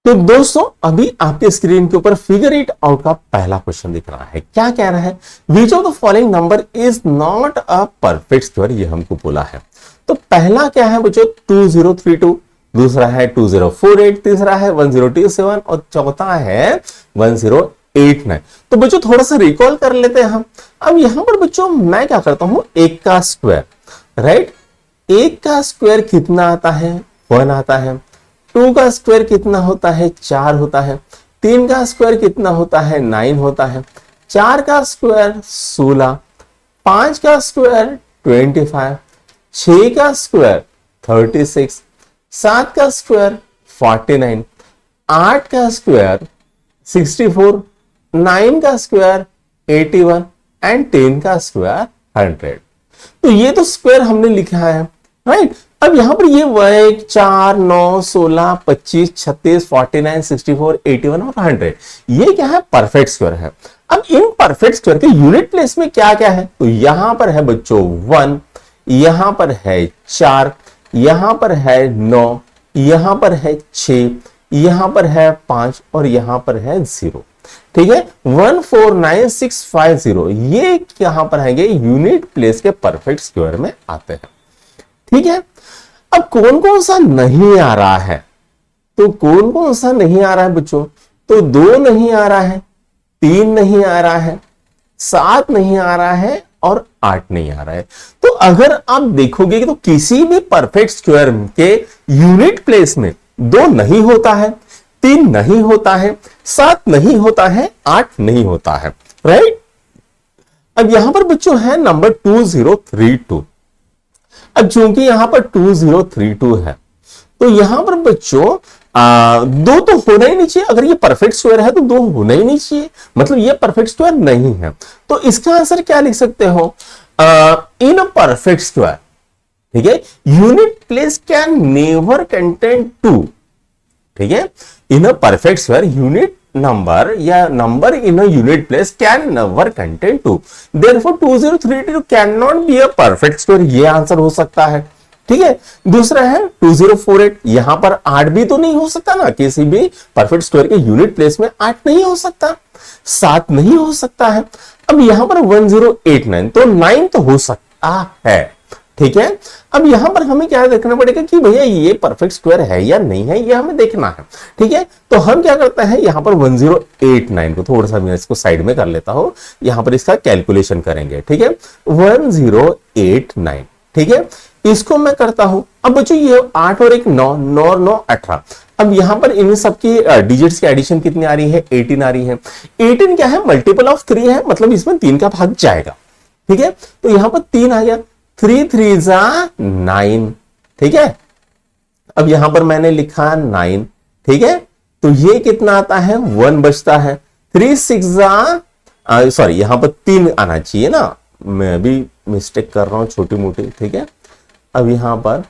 तो दोस्तों अभी आपके स्क्रीन के ऊपर फिगर इट आउट का पहला क्वेश्चन दिख रहा है। क्या कह रहा है? Which of the following number is not a perfect square, ये हमको बोला है। तो पहला क्या है बच्चों? 2032, दूसरा है 2048, तीसरा है 1027 और चौथा है 1089। तो बच्चों थोड़ा सा रिकॉल कर लेते हैं हम। अब यहां पर बच्चों मैं क्या करता हूं, एक का स्क्वायर, राइट। एक का स्क्वायर कितना आता है? 1 आता है। 2 का स्क्वायर कितना होता है? 4 होता है। 3 का स्क्वायर कितना होता है? 9 होता है। 4 का स्क्वायर 16, 5 का स्क्वायर 25, 6 का स्क्वायर 36, 7 का स्क्वायर 49, 8 का स्क्वायर 64, 9 का स्क्वायर 81 एंड 10 का स्क्वायर 100। तो ये तो स्क्वायर हमने लिखा है, राइट। अब यहां पर ये 1, 4, 9, 16, 25, 36, 49, 64, 81 और 100, ये क्या है? परफेक्ट स्क्वायर है। अब इन परफेक्ट स्क्वायर के यूनिट प्लेस में क्या क्या है? तो यहां पर है बच्चों 1, यहां पर है 4, यहां पर है 9, यहां पर है 6, यहां पर है 5 और यहां पर है 0। ठीक है, 149650 ये यहां पर आएंगे यूनिट प्लेस के परफेक्ट स्क्वायर में आते हैं। ठीक है, अब कौन कौन सा नहीं आ रहा है? तो कौन कौन सा नहीं आ रहा है बच्चों? तो 2 नहीं आ रहा है, 3 नहीं आ रहा है, 7 नहीं आ रहा है और 8 नहीं आ रहा है। तो अगर आप देखोगे तो किसी भी परफेक्ट स्क्वायर के यूनिट प्लेस में 2 नहीं होता है, 3 नहीं होता है, 7 नहीं होता है, 8 नहीं होता है, राइट। अब यहां पर बच्चों है नंबर 2032। अब चूंकि यहां पर 2032 है तो यहां पर बच्चों 2 तो होना ही नहीं चाहिए। अगर ये परफेक्ट स्क्वायर है तो 2 होना ही नहीं चाहिए, मतलब ये परफेक्ट स्क्वायर नहीं है। तो इसका आंसर क्या लिख सकते हो? इन अ परफेक्ट स्क्वायर, ठीक है, unit place can never contain 2। ठीक है, in a perfect square unit number या number in a unit place can never contain 2, therefore 2032 can not be a perfect square, ये आंसर हो सकता है। ठीक है, दूसरा है 2048, यहां पर 8 भी तो नहीं हो सकता ना, किसी भी परफेक्ट स्क्वायर के यूनिट प्लेस में 8 नहीं हो सकता, 7 नहीं हो सकता है। अब यहां पर 1089 तो 9 तो हो सकता है। ठीक है, अब यहां पर हमें क्या देखना पड़ेगा कि भैया ये परफेक्ट स्क्वायर है या नहीं है, ये हमें देखना है। ठीक है, तो हम क्या करते हैं, यहां पर 1089 को थोड़ा सा मैं इसको साइड में कर लेता हूं, यहां पर इसका कैलकुलेशन करेंगे। ठीक है, 1089, ठीक है, इसको मैं करता हूं। अब बच्चों ये 8 और 1 9, 9 और 9 18। अब यहां पर इन सबकी डिजिट्स की एडिशन कितनी आ रही है? 18 आ रही है। 18 क्या है? मल्टीपल ऑफ 3 है, मतलब इसमें 3 का भाग जाएगा। ठीक है, तो यहां पर 3 आ गया, 3 3 जा 9। ठीक है, अब यहां पर मैंने लिखा 9। ठीक है, तो ये कितना आता है? 1 बचता है। 3 6 जा सॉरी यहां पर 3 आना चाहिए ना, मैं भी मिस्टेक कर रहा हूं छोटी मोटी। ठीक है, अब यहां पर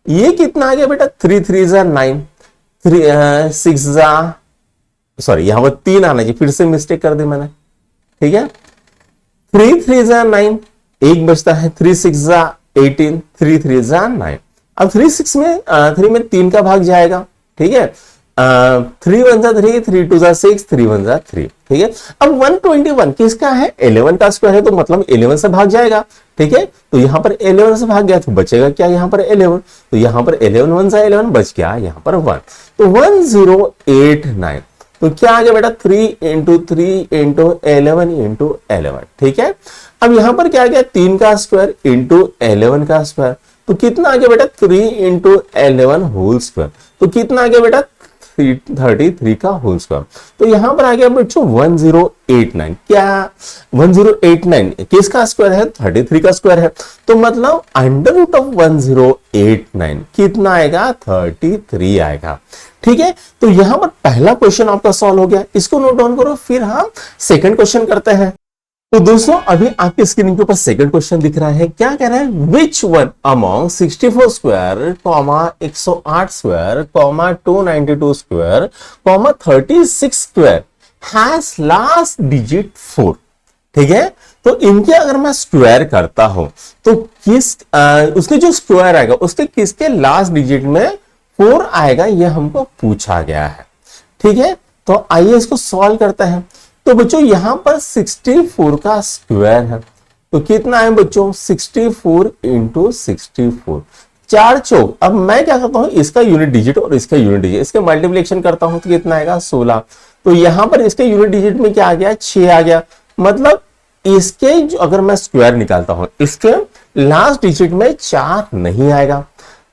ये कितना आ गया बेटा? 3 3 जा 9, 3 6 जा सॉरी यहां पर 3 आना चाहिए, फिर से मिस्टेक कर दी मैंने। ठीक है, 3 3 जा 9, 1 बचता है। 3 6 जा 18, 3 3 जा 9। अब 3 6 में 3 में 3 का भाग जाएगा। ठीक है, 3 1 जा 3, 3 2 जा 6, 3 1 जा 3। ठीक है, अब 121 किसका है? 11 का स्क्वायर है, तो मतलब 11 से भाग जाएगा। ठीक है, तो यहां पर 11 से भाग गया तो बचेगा क्या? यहां पर 11, तो यहां पर 11 1 जा 11 बच गया, यहां पर 1, तो 1089। तो क्या आ गया बेटा? 3 इंटू 3 इंटू 11 इंटू 11। ठीक है, अब यहां पर क्या आ गया? 3 का स्क्वायर इंटू 11 का स्क्वायर, तो कितना आ गया बेटा? 3 इंटू 11 होल स्क्वायर, तो कितना आ गया बेटा? 33 का होल स्क्वायर। तो यहां पर आ गया बच्चों 1089। क्या 1089 किसका स्क्वायर है? 33 का स्क्वायर है, तो मतलब अंडर रूट ऑफ 1089 कितना आएगा? 33 आएगा। ठीक है, तो यहां पर पहला क्वेश्चन आपका सॉल्व हो गया, इसको नोट डाउन करो, फिर हम सेकंड क्वेश्चन करते हैं। तो दोस्तों अभी आपके स्क्रीन के ऊपर सेकंड क्वेश्चन दिख रहा है। क्या कह रहा है? Which one among 64 square, 108 square, 292 square, 36 square has last digit 4। ठीक है, तो इनके अगर मैं स्क्वायर करता हूं तो किस उसके जो स्क्वायर आएगा उसके किसके लास्ट डिजिट में 4 आएगा, ये हमको पूछा गया है। ठीक है, तो आइए इसको सॉल्व करते हैं। तो बच्चों यहां पर 64 का स्क्वायर है, तो कितना है बच्चों 64 इंटू 64, 4 चौक। अब मैं क्या करता हूं, इसका यूनिट डिजिट और इसका यूनिट डिजिट, इसके मल्टीप्लिकेशन करता हूं तो कितना आएगा 16। तो यहां पर इसके यूनिट डिजिट में क्या आ गया 6 आ गया, मतलब इसके जो अगर मैं स्क्वायर निकालता हूं इसके लास्ट डिजिट में 4 नहीं आएगा।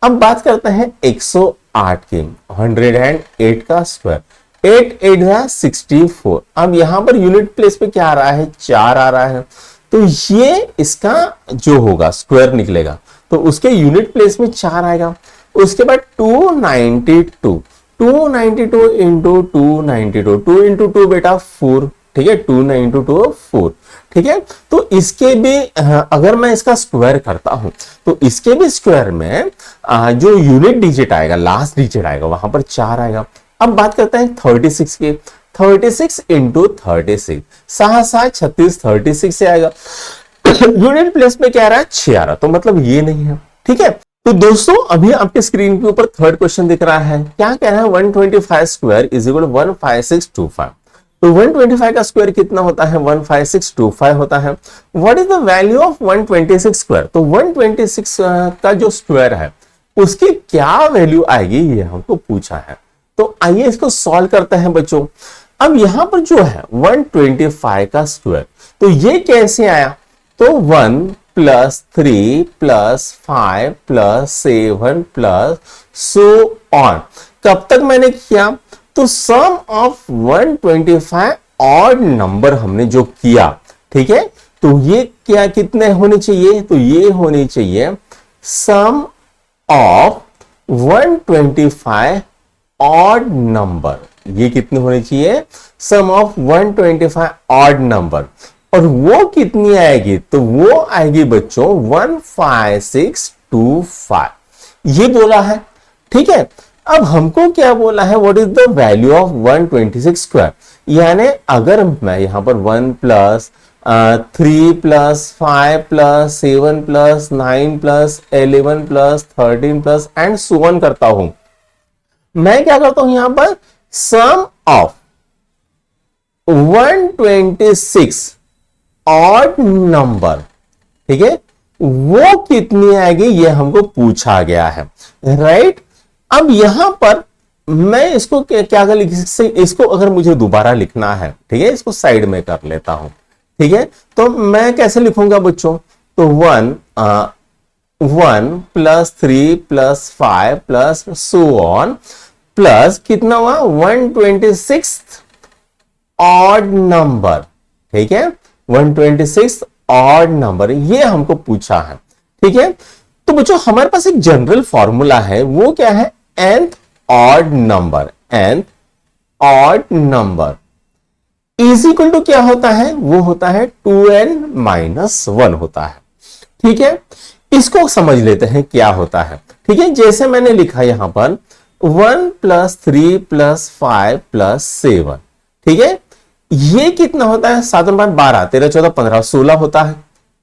अब बात करते हैं 108 की, 108 का स्क्वायर, 8 8 है 64। अब यहां पर यूनिट प्लेस पे क्या आ रहा है 4 आ रहा है, तो ये इसका जो होगा स्क्वायर निकलेगा, तो उसके यूनिट प्लेस में 4 आएगा। उसके बाद 292, 292 इंटू 292, 2 इंटू 2 बेटा 4, ठीक है, 292 4, ठीक है। तो इसके भी अगर मैं इसका स्क्वायर करता हूं तो इसके भी स्क्वायर में जो यूनिट डिजिट आएगा, लास्ट डिजिट आएगा, वहां पर 4 आएगा। अब बात करते हैं 36 की, 36 इंटू 36, 7 36, 36 से आएगा। यूनिट प्लेस में क्या आ रहा है 6 आ रहा, तो मतलब ये नहीं है। ठीक है, तो दोस्तों अभी आपके स्क्रीन के ऊपर थर्ड क्वेश्चन दिख रहा है, क्या कह रहा है 125 स्क्वायर इज इक्वल 15625। तो 125 का स्क्वायर कितना होता है 15625 होता है। What is the value of 126 square, तो 126 का जो स्क्वायर है उसकी क्या वैल्यू आएगी ये हमको पूछा है। तो आइए इसको सॉल्व करते हैं बच्चों। अब यहां पर जो है 125 का स्क्वायर, तो ये कैसे आया, तो 1 plus 3 plus 5 plus 7 plus so on. कब तक मैंने किया, तो सम ऑफ 125 ऑड नंबर हमने जो किया, ठीक है, तो ये क्या कितने होने चाहिए, तो ये होने चाहिए सम ऑफ 125 ऑड नंबर, ये कितने होने चाहिए सम ऑफ 125 ऑड नंबर, और वो कितनी आएगी, तो वो आएगी बच्चों 15625, ये बोला है। ठीक है, अब हमको क्या बोला है, what is the value of 126 square, यानी अगर मैं यहां पर 1 plus 3 plus 5 plus 7 plus 9 plus 11 plus 13 plus and so on करता हूं, मैं क्या करता हूं यहां पर सम ऑफ 126 ऑड नंबर, ठीक है, वो कितनी आएगी ये हमको पूछा गया है, राइट। अब यहां पर मैं इसको क्या लिख सकते, इसको अगर मुझे दोबारा लिखना है, ठीक है, इसको साइड में कर लेता हूं, ठीक है, तो मैं कैसे लिखूंगा बच्चों, तो 1 plus 3 plus 5 plus so on plus कितना हुआ 126 ऑड नंबर, ठीक है, 126 ऑड नंबर, ये हमको पूछा है। ठीक है, तो बच्चों हमारे पास एक जनरल फॉर्मूला है, वो क्या है nth odd number, nth odd number is equal to क्या होता है, वो होता है 2n माइनस 1 होता है। ठीक है, इसको समझ लेते हैं क्या होता है। ठीक है, जैसे मैंने लिखा यहां पर 1 प्लस 3 प्लस 5 प्लस 7, ठीक है, ये कितना होता है 7 और 5 12, 13 14 15 16 होता है।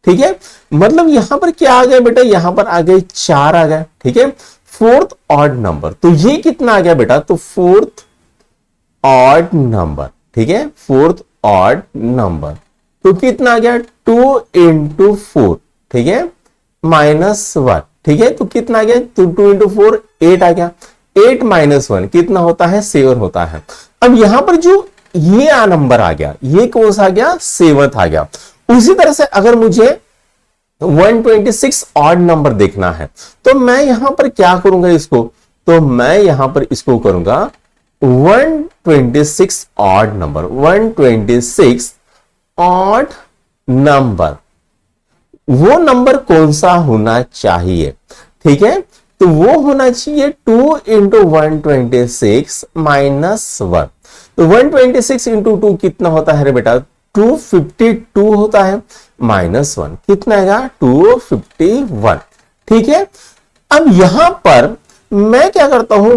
ठीक है, मतलब यहां पर क्या आ गया बेटा, यहां पर आ गए 4 आ गए। ठीक है, फोर्थ ऑड नंबर, तो ये कितना आ गया बेटा, तो फोर्थ ऑड नंबर, ठीक है, फोर्थ ऑड नंबर, तो कितना आ गया 2 इंटू 4, ठीक है, माइनस 1, ठीक है, तो कितना आ गया, तो 2 इंटू 4 8 आ गया, 8 माइनस 1 कितना होता है 7 होता है। अब यहां पर जो ये नंबर आ गया, ये कौन सा आ गया 7th आ गया। उसी तरह से अगर मुझे 126 ऑड नंबर देखना है, तो मैं यहां पर क्या करूंगा इसको, तो मैं यहां पर इसको करूंगा 126 ऑड नंबर, 126 ऑड नंबर, वो नंबर कौन सा होना चाहिए, ठीक है, तो वो होना चाहिए 2 इंटू 126 माइनस 1, तो 126 इंटू 2 कितना होता है रे बेटा 252 होता है, माइनस 1 कितना आएगा 251। ठीक है, अब यहां पर मैं क्या करता हूं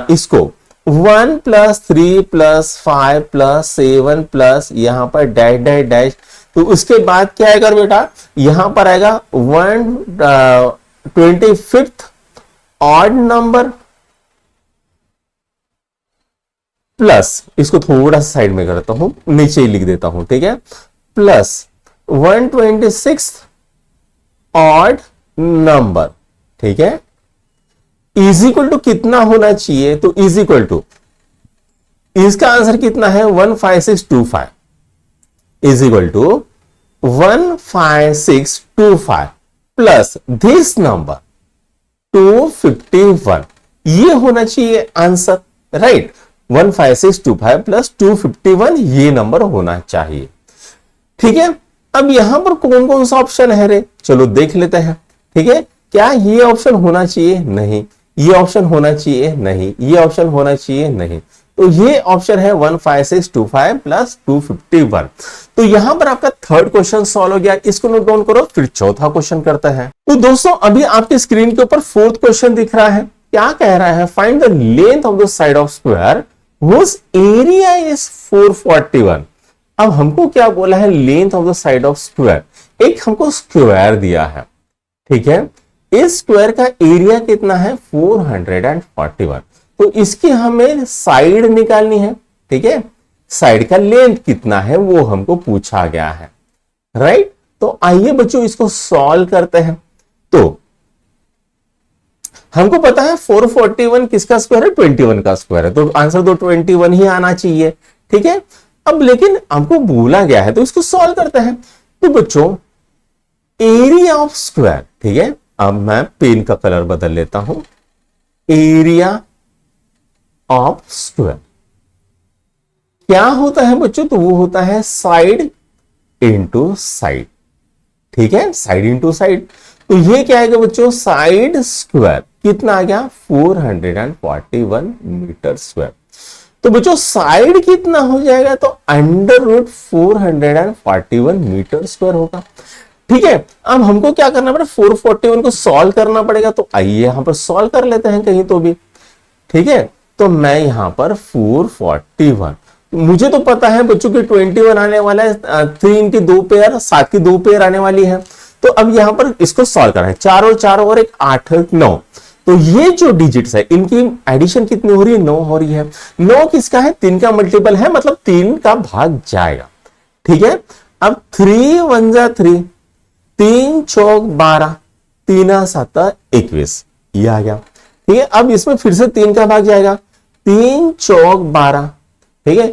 इसको 1 प्लस 3 प्लस 5 प्लस 7 प्लस यहां पर डैश डैश डैश, तो उसके बाद क्या आएगा बेटा, यहां पर आएगा 125th ऑड नंबर, प्लस, इसको थोड़ा सा साइड में करता हूं, नीचे ही लिख देता हूं, ठीक है, प्लस 126 ऑड नंबर, ठीक है, इज इक्वल टू कितना होना चाहिए, तो इज इक्वल टू, इसका आंसर कितना है 15625 is equal to 15625 plus this number 251, ये होना चाहिए आंसर, राइट। 15625 प्लस 251 ये नंबर होना चाहिए, ठीक है। अब यहां पर कौन कौन सा ऑप्शन है रे, चलो देख लेते हैं, ठीक है। क्या ये ऑप्शन होना चाहिए, नहीं, ये ऑप्शन होना चाहिए, नहीं, ये ऑप्शन होना चाहिए, नहीं, तो ये ऑप्शन है 15625 प्लस 251। तो यहां पर आपका थर्ड क्वेश्चन सॉल्व हो गया, इसको नोट डाउन करो, फिर चौथा क्वेश्चन करते हैं। तो दोस्तों अभी आपके स्क्रीन के ऊपर फोर्थ क्वेश्चन दिख रहा है, क्या कह रहा है, find the length of the side of square whose area is 441। अब हमको क्या बोला है, length of the side of square, एक हमको स्क्वायर दिया है, ठीक है, इस स्क्वायर का एरिया कितना है 441, तो इसकी हमें साइड निकालनी है, ठीक है, साइड का लेंथ कितना है वो हमको पूछा गया है, राइट। तो आइए बच्चों इसको सॉल्व करते हैं। तो हमको पता है 441 किसका स्क्वायर है, 21 का स्क्वायर है, तो आंसर तो 21 ही आना चाहिए, ठीक है। अब लेकिन हमको बोला गया है तो इसको सॉल्व करते हैं। तो बच्चों एरिया ऑफ स्क्वायर, ठीक है, अब मैं पेन का कलर बदल लेता हूं, एरिया ऑफ स्क्वायर क्या होता है बच्चों, तो वो होता है साइड इंटू साइड, ठीक है, साइड इंटू साइड। तो ये क्या आएगा बच्चों, साइड स्क्वायर कितना आ गया 441 मीटर स्क्वायर। तो बच्चों साइड कितना हो जाएगा, तो अंडर रूट 441 मीटर स्क्वायर होगा, ठीक है। अब हमको क्या करना पड़ेगा, 441 को सॉल्व करना पड़ेगा, तो आइए यहां पर सॉल्व कर लेते हैं कहीं तो भी, ठीक है। तो मैं यहां पर 441, मुझे तो पता है बच्चों की 21 आने वाला है, 3 की 2 पेयर, 7 की 2 पेयर आने वाली है। तो अब यहां पर इसको सॉल्व करना है, 4 और 4 और 1 8 9, तो ये जो डिजिट्स है इनकी एडिशन कितनी हो रही है, 9 हो रही है। 9 किसका है, 3 का मल्टीपल है, मतलब 3 का भाग जाएगा, ठीक है। अब 3 1 जा 3, 3 चौक 12, 3 7 21, ये आ गया, ठीक है। अब इसमें फिर से 3 का भाग जाएगा, 3 चौक 12, ठीक है,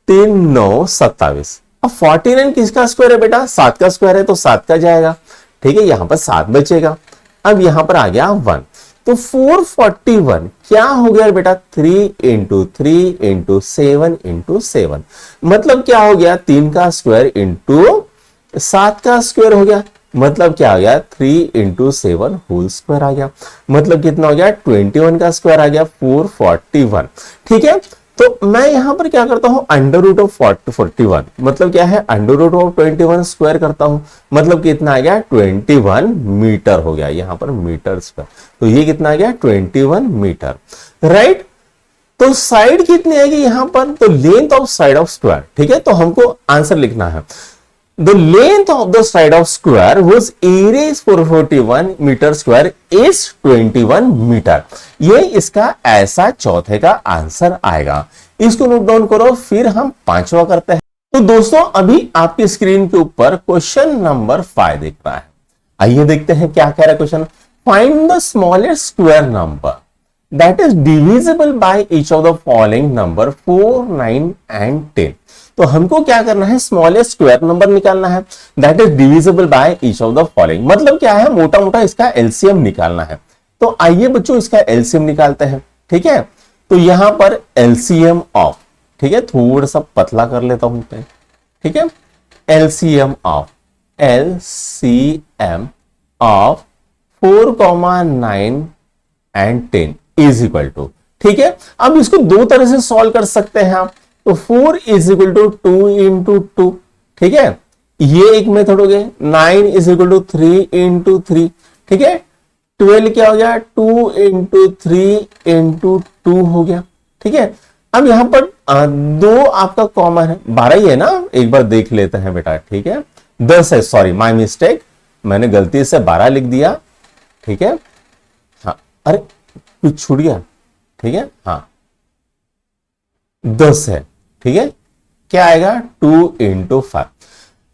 3 9 27। अब 49 किसका स्क्वायर है बेटा, 7 का स्क्वायर है, तो 7 का जाएगा, ठीक है, यहां पर 7 बचेगा। अब यहां पर आ गया 1, तो 441 क्या हो गया बेटा, 3 इंटू 3 इंटू 7 इंटू 7, मतलब क्या हो गया, 3 का स्क्वायर इंटू 7 का स्क्वायर हो गया, मतलब क्या हो गया 3 इंटू 7 होल स्क्वायर आ गया, मतलब कितना हो गया 21 का स्क्वायर आ गया 441, ठीक है। तो मैं यहां पर क्या करता हूं, अंडर रूट ऑफ 41, मतलब क्या है अंडर रूट ऑफ 21 स्क्वायर करता हूं, मतलब कितना आ गया 21 मीटर हो गया, यहां पर मीटर स्क्वायर, तो ये कितना आ गया 21 मीटर, राइट। तो साइड कितनी आएगी यहां पर, तो length of side of square, ठीक है, तो हमको आंसर लिखना है, the length of the side of square whose area is 441 meter square is 21 metre. ये इसका ऐसा चौथे का आंसर आएगा, इसको नोट डाउन करो, फिर हम पांचवा करते हैं। तो दोस्तों अभी आपकी स्क्रीन के ऊपर क्वेश्चन नंबर 5 दिख रहा है, आइए देखते हैं क्या कह रहा है question. Find the smallest square number that is divisible by each of the following number 4 9 and 10। तो हमको क्या करना है, स्मॉलेस्ट स्क्वायर नंबर निकालना है, that is divisible by each of the following, मतलब क्या है, मोटा मोटा इसका एलसीएम निकालना है। तो आइए बच्चों इसका एलसीएम निकालते हैं, ठीक है। तो यहां पर एलसीएम ऑफ, ठीक है, थोड़ा सा पतला कर लेता हूं पे, ठीक है, LCM of 4, 9 and 10 is equal to, ठीक है। अब इसको दो तरह से सॉल्व कर सकते हैं आप, तो 4 इज इक्वल टू 2 इंटू 2, ठीक है, ये एक मेथड हो गया। 9 इज इक्वल टू 3 इंटू 3, ठीक है। 12 क्या हो गया, 2 इंटू 3 इंटू 2 हो गया, ठीक है। अब यहां पर 2 आपका कॉमन है, 12 ही है ना, एक बार देख लेते हैं बेटा, ठीक है, 10 है, सॉरी माय मिस्टेक, मैंने गलती से 12 लिख दिया, ठीक है। हाँ, अरे कुछ छूट गया, ठीक है, हाँ 10 है, ठीक है, क्या आएगा 2 इंटू 5।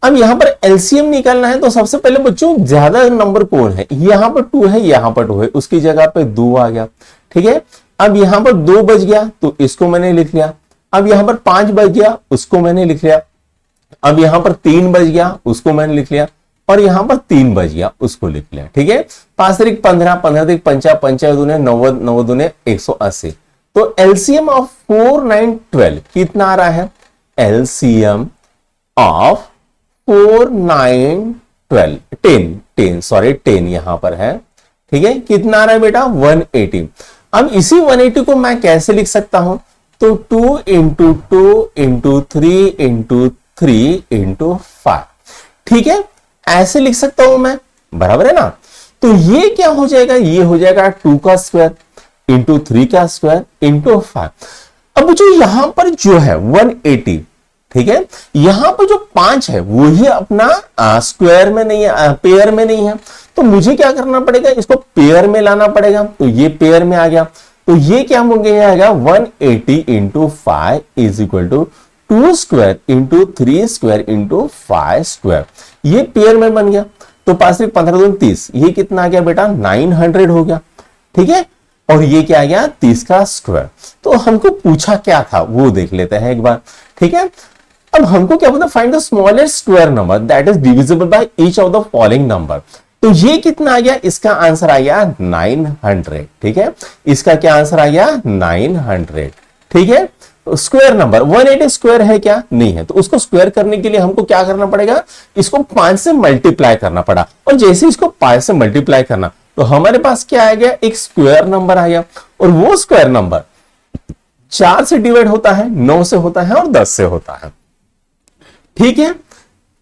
अब यहां पर एलसीएम निकालना है तो सबसे पहले बच्चों ज्यादा नंबर कौन है, यहां पर 2 है, यहां पर 2 है, उसकी जगह पे 2 आ गया, ठीक है। अब यहां पर 2 बच गया तो इसको मैंने लिख लिया। अब यहां पर 5 बच गया, उसको मैंने लिख लिया। अब यहां पर 3 बच गया, उसको मैंने लिख लिया। और यहां पर 3 बच गया, उसको लिख लिया, ठीक है। 5 तरीक 15, 15 तरीक 5, 5 दूने 90, 9 दूने 180। तो एलसीएम ऑफ 4, 9, 12 कितना आ रहा है, एलसीएम ऑफ 4, 9, 12 10 यहां पर है, ठीक है। कितना आ रहा है बेटा 180। अब इसी 180 को मैं कैसे लिख सकता हूं, तो 2 इंटू 2 इंटू 3 इंटू 3 इंटू 5, ठीक है, ऐसे लिख सकता हूं मैं, बराबर है ना। तो ये क्या हो जाएगा, ये हो जाएगा 2 का स्क्वायर इंटू 3 का स्क्वायर इंटू 5। अब जो यहां पर जो है 180, ठीक है, यहां पर जो 5 है वो ही अपना स्क्वायर में नहीं है, पेयर में नहीं है, तो मुझे क्या करना पड़ेगा, इसको पेयर में लाना पड़ेगा। तो ये पेयर में आ गया, तो ये क्या होंगे, आएगा 180 into 5 is equal to 2 square into 3 square into 5 square, ये पेयर में बन गया। तो 5 15 2 30, ये कितना आ गया बेटा 900 हो गया, ठीक है। और ये क्या आ गया 30 का स्क्वायर। तो हमको पूछा क्या था वो देख लेते हैं एक बार, ठीक है। अब हमको क्या बोलता, find the smallest square number that is divisible by each of the following number. तो ये कितना आ गया, इसका आंसर आ गया 900, ठीक है। इसका क्या आंसर आ गया 900, ठीक है। स्क्वायर नंबर 180 स्क्वायर है क्या, नहीं है, तो उसको स्क्वायर करने के लिए हमको क्या करना पड़ेगा, इसको 5 से मल्टीप्लाई करना पड़ा। और जैसे इसको 5 से मल्टीप्लाई करना तो हमारे पास क्या आ गया, एक स्क्वायर नंबर आ गया। और वो स्क्वायर नंबर 4 से डिवाइड होता है, 9 से होता है और 10 से होता है, ठीक है,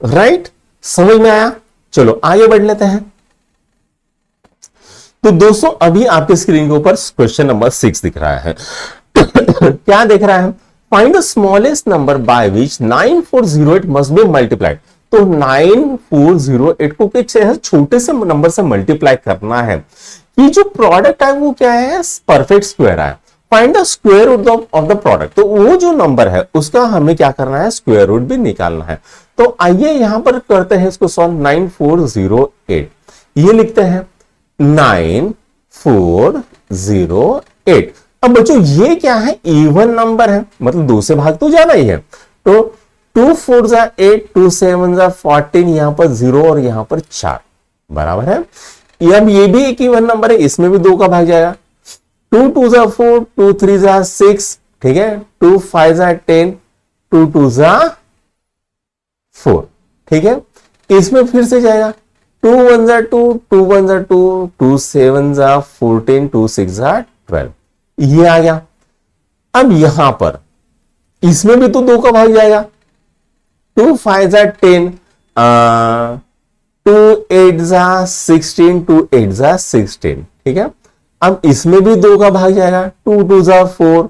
राइट, समझ में आया। चलो आगे बढ़ लेते हैं। तो दोस्तों अभी आपके स्क्रीन के ऊपर क्वेश्चन नंबर 6 दिख रहा है। क्या दिख रहा है, find the smallest number by which 9408 must be multiplied. तो 9408 को किस छोटे से नंबर से मल्टीप्लाई करना है। ये जो प्रोडक्ट है वो क्या है, परफेक्ट स्क्वायर है। Find the square root of the product, तो वो जो नंबर है उसका हमें क्या करना है, स्क्वायर रूट भी निकालना है। तो आइए यहां पर करते हैं इसको सॉल्व। 9408 ये लिखते हैं 9408। अब बच्चों ये क्या है, इवन नंबर है, मतलब 2 से भाग तो जाना ही है। तो 2 4 जा 8, 2 7 जा 14, यहां पर 0 और यहां पर 4, बराबर है। अब ये भी एक इवन नंबर है, इसमें भी 2 का भाग जाएगा। 2 2 जा 4, 2 3 जा 6, ठीक है, 2 5 जा 10, 2 2 जा 4, ठीक है। इसमें फिर से जाएगा 2 1 जा 2, 2 1 जा 2, 2 7 जा 14, 2 6 जा 12, ये आ गया। अब यहां पर इसमें भी तो 2 का भाग जाएगा। 2 5 जा 10, 2 8 जा 16, 2 8 जा 16, ठीक है। अब इसमें भी 2 का भाग जाएगा। 2 2 जा 4,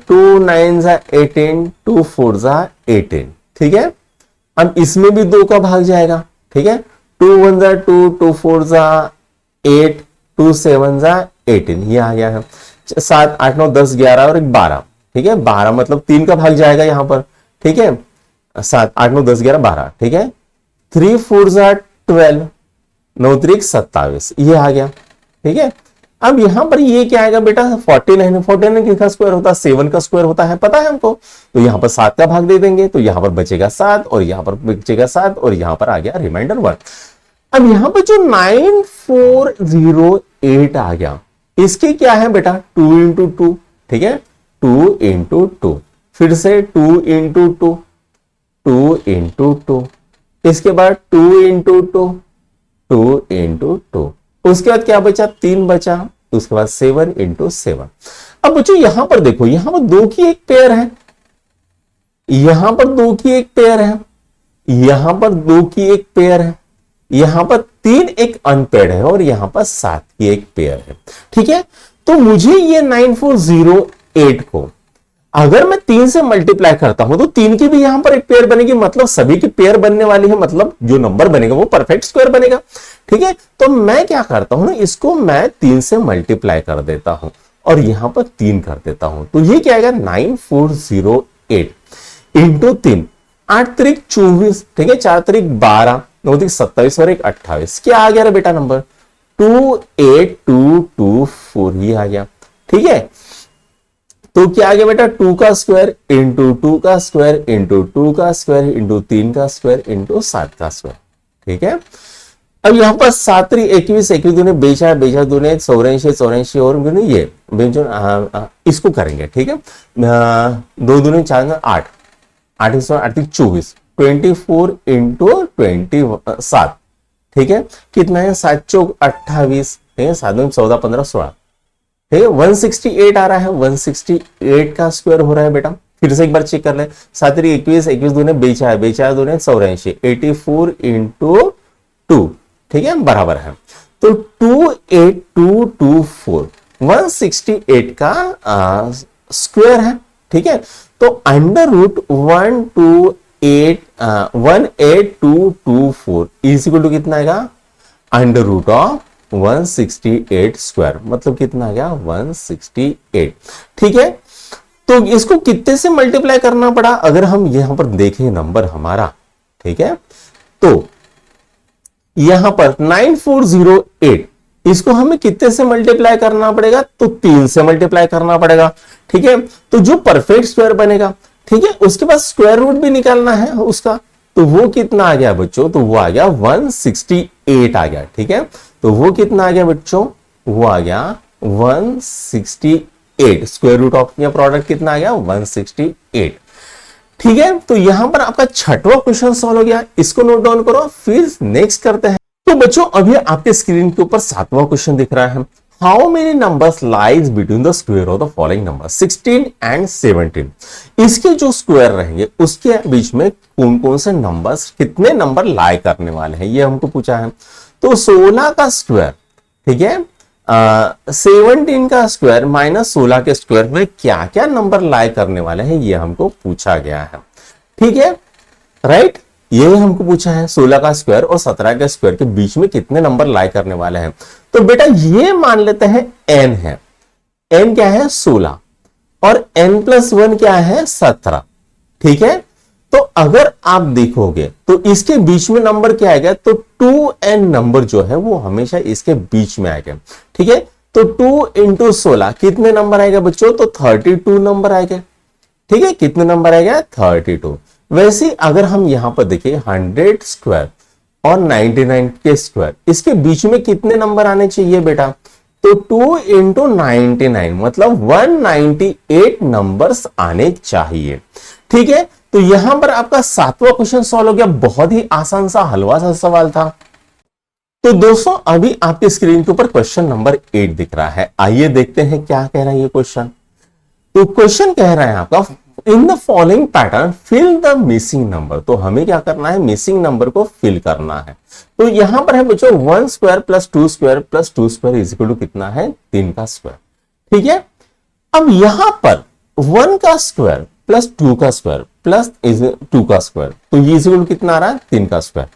2 9 जा 18, 2 4 जा 18, ठीक है। अब इसमें भी 2 का भाग जाएगा, ठीक है। 2 1 जा 2, 2 4 जा 8, 2 7 जा 18, ये आ गया है। 7 8 9 10 11 और 12, ठीक है। 12 मतलब 3 का भाग जाएगा यहां पर, ठीक है। 7 8 9 10 11 12, ठीक है। 3 4 जा 12, 9 3 27, ये आ गया, ठीक है। अब यहां पर ये क्या आएगा बेटा, 49 किसका स्क्वायर होता है, 7 का स्क्वायर होता है, पता है हमको। तो यहां पर 7 का भाग दे देंगे, तो यहां पर बचेगा 7 और यहां पर बचेगा 7 और यहां पर आ गया रिमाइंडर 1। अब यहां पर जो 9408 आ गया, इसके क्या है बेटा 2 इंटू 2, ठीक है, 2 इंटू 2, फिर से 2 इंटू 2, 2 इंटू 2, इसके बाद 2 इंटू 2, 2 इंटू 2, उसके बाद क्या बचा 3 बचा, उसके बाद 7 इंटू 7। अब बच्चों यहां पर देखो, यहां पर 2 की एक पेयर है, यहां पर 2 की एक पेयर है, यहां पर 2 की एक पेयर है, यहां पर 3 एक अनपेयर्ड है और यहां पर 7 की एक पेयर है, ठीक है। तो मुझे ये 9408 को अगर मैं 3 से मल्टीप्लाई करता हूं तो 3 की भी यहां पर एक पेयर बनेगी, मतलब सभी की पेयर बनने वाली है, मतलब जो नंबर बनेगा वो परफेक्ट स्क्वायर बनेगा, ठीक है। तो मैं क्या करता हूं ना, इसको मैं 3 से मल्टीप्लाई कर देता हूं और यहां पर 3 कर देता हूं, तो ये क्या आएगा 9408 इंटू 3, 8 त्रिक 24, ठीक है, 4 त्रिक 12, 9 त्रिक 27 और 1 28, क्या आ गया रे बेटा नंबर 28224, ये आ गया। ठीक है, तो क्या आ गया बेटा 2 का स्क्वायर इंटू 2 का स्क्वायर इंटू 2 का स्क्वायर इंटू 3 का स्क्वायर इंटू 7 का स्क्वायर। ठीक है, अब यहां पर 7 त्रिक 21, 21 दूने 42, 42 दूने 84, 84 और ये इसको करेंगे। ठीक है, 2 दूने 4, 8, 8 त्रिक 24, 24 इंटू 27। ठीक है, कितना है 7 चौक 28, ठीक है, 7 दूने 14, 15, 16, ठीक है, 168 आ रहा है, 168 का स्क्वायर हो रहा है बेटा। फिर से एक बार चेक कर ले, 7 त्रिक 21, 21 दूने 42, 42 दूने 84, 84 इंटू 2, ठीक है, बराबर है, तो 28224 168 का स्क्वायर है। ठीक है, तो under root 18224 is equal to कितना आएगा अंडर रूट ऑफ 168 स्क्वायर, मतलब कितना आ गया 168। ठीक है, तो इसको कितने से मल्टीप्लाई करना पड़ा, अगर हम यहां पर देखें नंबर हमारा, ठीक है, तो यहां पर 9408 इसको हमें कितने से मल्टीप्लाई करना पड़ेगा, तो 3 से मल्टीप्लाई करना पड़ेगा। ठीक है, तो जो परफेक्ट स्क्वायर बनेगा, ठीक है, उसके बाद स्क्वायर रूट भी निकालना है उसका, तो वो कितना आ गया बच्चों, तो वो आ गया 168 आ गया। ठीक है, तो वो कितना आ गया बच्चों, वो आ गया 168, स्क्वायर रूट ऑफ या प्रोडक्ट कितना आ गया 168। ठीक है, तो यहां पर आपका छठवां क्वेश्चन सॉल्व हो गया, इसको नोट डाउन करो, फिर नेक्स्ट करते हैं। तो बच्चों अभी आपके स्क्रीन के ऊपर 7वां क्वेश्चन दिख रहा है, how many numbers lies between the square of the following number 16 and 17। इसके जो स्क्वायर रहेंगे उसके बीच में कौन कौन से नंबर्स, कितने नंबर लाई करने वाले हैं, ये हमको पूछा है। तो 16 का स्क्वायर, ठीक है, 17 का स्क्वायर माइनस 16 के स्क्वायर में क्या क्या नंबर लाई करने वाले हैं, ये हमको पूछा गया है। ठीक है, राइट, ये हमको पूछा है 16 का स्क्वायर और 17 के स्क्वायर के बीच में कितने नंबर लाई करने वाले हैं। तो बेटा ये मान लेते हैं n है, n क्या है 16 और n प्लस 1 क्या है 17। ठीक है, तो अगर आप देखोगे तो इसके बीच में नंबर क्या आएगा, तो 2n नंबर जो है वो हमेशा इसके बीच में आएगा। ठीक है, तो 2 इंटू 16 कितने नंबर आएगा बच्चों, तो 32 नंबर आएगा। ठीक है, कितने नंबर आएगा 32। वैसे अगर हम यहां पर देखिए 100 स्क्वायर और 99 के स्क्वायर, इसके बीच में कितने नंबर आने चाहिए बेटा, तो 2 इंटू 99 मतलब 198 नंबर्स आने चाहिए। ठीक है, तो यहां पर आपका 7वां क्वेश्चन सॉल्व हो गया, बहुत ही आसान सा हलवा सा सवाल था। तो दोस्तों अभी आपके स्क्रीन के ऊपर क्वेश्चन नंबर 8 दिख रहा है, आइए देखते हैं क्या कह रहा है ये क्वेश्चन। तो क्वेश्चन कह रहा है आपका in the following pattern fill the missing number, तो हमें क्या करना है, मिसिंग नंबर को फिल करना है। तो यहां पर है बच्चों 1 square plus 2 square plus 2 square is equal to कितना है 3 का स्क्वायर। ठीक है, अब यहां पर 1 का स्क्वायर प्लस 2 का स्क्वायर प्लस 2 का स्क्वायर, तो ये इज इक्वल टू कितना आ रहा है 3 का स्क्वायर।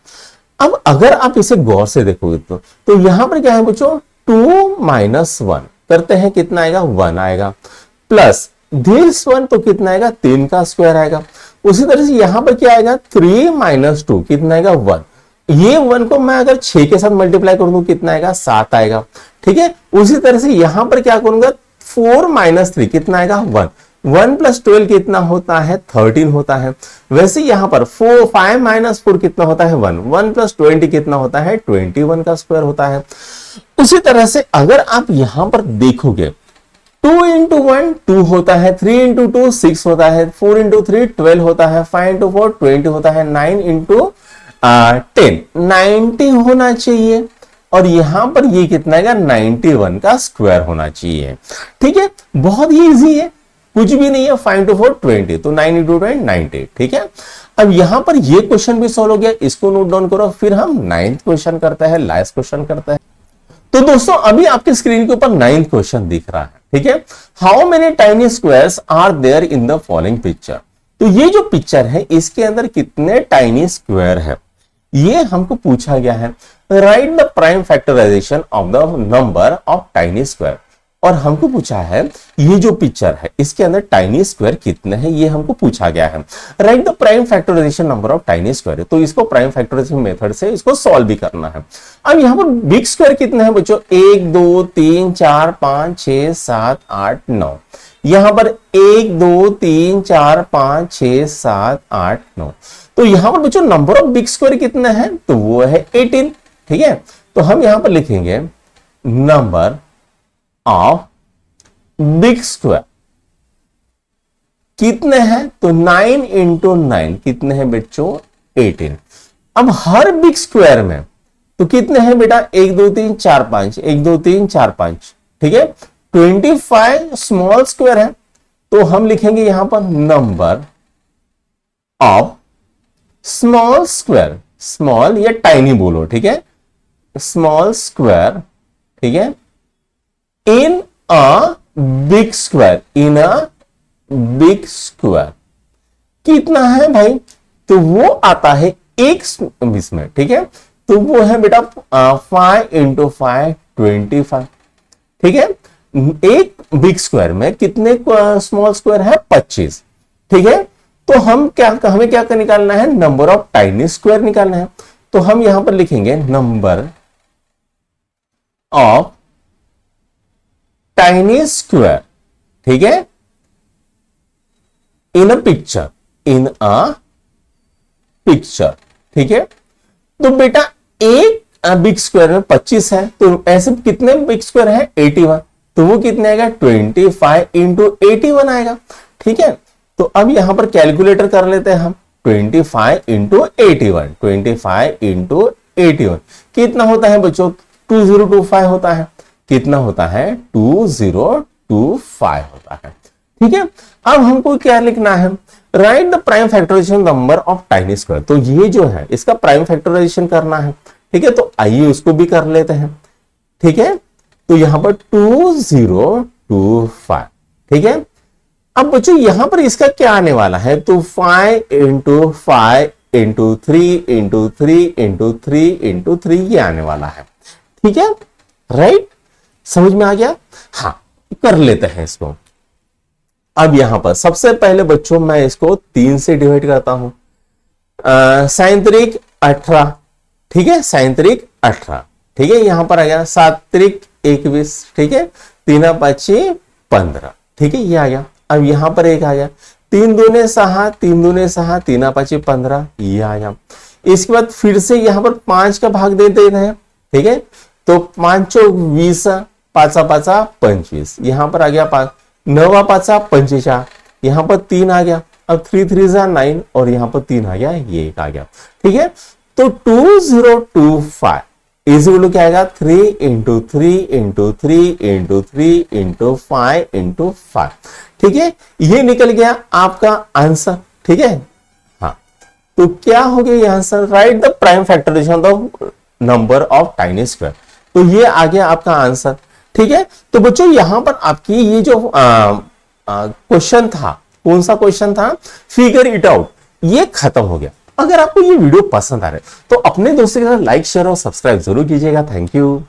अब अगर आप इसे गौर से देखोगे तो यहां पर क्या है बच्चों 2 माइनस 1 करते हैं, कितना आएगा 1 आएगा, प्लस दिस 1 तो कितना आएगा 3 का स्क्वायर आएगा। उसी तरह से यहां पर क्या आएगा 3 माइनस 2 कितना आएगा 1, ये 1 को मैं अगर 6 के साथ मल्टीप्लाई कर दूं कितना आएगा 7 आएगा। ठीक है, उसी तरह से यहां पर क्या करूंगा 4 माइनस 3 कितना आएगा 1, 1 प्लस 12 कितना होता है 13 होता है। वैसे यहां पर 5 माइनस 4 कितना होता है 1, 1 प्लस 20 कितना होता है 21 का स्क्वायर होता है। उसी तरह से अगर आप यहां पर देखोगे 2 इंटू 1 2 होता है, 3 इंटू 2 6 होता है, 4 इंटू 3 12 होता है, 5 इंटू 4 20 होता है, 9 इंटू 10 90 होना चाहिए, और यहां पर ये कितना है 91 का स्क्वायर होना चाहिए। ठीक है, बहुत ही इजी है, कुछ भी नहीं है, 5 इंटू 4 20, तो 9 इंटू 20 90। ठीक है, अब यहां पर ये क्वेश्चन भी सॉल्व हो गया, इसको नोट डाउन करो, फिर हम 9th क्वेश्चन करते हैं, लास्ट क्वेश्चन करते हैं। तो दोस्तों अभी आपके स्क्रीन के ऊपर 9th क्वेश्चन दिख रहा है। ठीक है, how many tiny squares are there in the following picture. तो ये जो पिक्चर है इसके अंदर कितने टाइनी स्क्वायर है, ये हमको पूछा गया है। Write the prime factorisation of the number of tiny square. और हमको पूछा है ये जो पिक्चर है इसके अंदर टाइनी स्क्वायर कितने हैं, ये हमको पूछा गया है। Write the prime factorisation number of tiny square, तो इसको प्राइम फैक्टराइजेशन मेथड से इसको सॉल्व भी करना है। अब यहाँ पर बिग स्क्वायर कितने हैं बच्चों, 1 2 3 4 5 6 7 8 9। यहां पर 1 2 3 4 5 6 7 8 9। तो यहां पर बच्चों नंबर ऑफ बिग स्क्वायर कितने हैं, तो वो है 18। ठीक है, तो हम यहां पर लिखेंगे नंबर ऑफ बिग स्क्वायर कितने हैं, तो 9 इंटू 9 कितने हैं बच्चों, 18। अब हर बिग स्क्वायर में तो कितने हैं बेटा, 1 2 3 4 5, 1 2 3 4 5। ठीक है, 25 स्मॉल स्क्वायर है, तो हम लिखेंगे यहां पर number of small square, small या टाइनी बोलो, ठीक है, स्मॉल स्क्वायर, ठीक है, in a big square, in a big square कितना है भाई, तो वो आता है एक इसमें। ठीक है, तो वो है बेटा 5 इंटू 5 25। ठीक है, एक बिग स्क्वायर में कितने स्मॉल स्क्वायर है, 25। ठीक है, तो हमें क्या निकालना है, नंबर ऑफ टाइनी स्क्वायर निकालना है। तो हम यहां पर लिखेंगे नंबर ऑफ टाइनी स्क्वायर, ठीक है, in a picture, in a picture. ठीक है, तो बेटा एक बिग स्क्वायर में 25 है, तो ऐसे कितने बिग स्क्वायर है, 81। तो वो कितने आएगा, 25 इंटू 81 आएगा। ठीक है, तो अब यहां पर कैलकुलेटर कर लेते हैं हम, 25 इंटू 81, 25 इंटू 81 कितना होता है बच्चों, 2025 होता है। कितना होता है, 2025 होता है। ठीक है, अब हमको क्या लिखना है, write the prime factorisation number of tiny square. तो ये जो है इसका प्राइम फैक्टराइजेशन करना है। ठीक है, तो आइए उसको भी कर लेते हैं। ठीक है, तो यहां पर 2025। ठीक है, अब बच्चों यहां पर इसका क्या आने वाला है, तो 5 into 5 into 3 into 3 into 3 into 3 ये आने वाला है। ठीक है, राइट, समझ में आ गया। हाँ, कर लेते हैं इसको। अब यहां पर सबसे पहले बच्चों मैं इसको 3 से डिवाइड करता हूं। 7 त्रिक 18, ठीक है, 7 त्रिक 18। ठीक है, यहां पर आ गया 7 त्रिक 21। ठीक है, 3 5 15। ठीक है, ये आ गया। अब यहां पर एक आ गया 3 दूने 6, 3 दूने 6, 3 5 15, ये आ गया। इसके बाद फिर से यहां पर 5 का भाग दे देते हैं। ठीक है, तो 5 चौक 20, 5 5 25, यहां पर आ गया 5, 9 5 45, यहां पर 3 आ गया। अब 3 3 9 और यहां पर 3 आ गया, ये एक आ गया। ठीक है, तो 2025 इजिकल क्या आएगा, 3 into 3 into 3 into 3 into 5 into 5। ठीक है, ये निकल गया आपका आंसर। ठीक है, हाँ, तो क्या हो गया ये answer, write the prime factorisation of number of tiny square. तो ये आ गया आपका आंसर। ठीक है, तो बच्चों यहां पर आपकी ये जो क्वेश्चन था, कौन सा क्वेश्चन था, फिगर इट आउट, ये खत्म हो गया। अगर आपको ये वीडियो पसंद आ रहा है तो अपने दोस्तों के साथ लाइक शेयर और सब्सक्राइब जरूर कीजिएगा। Thank you.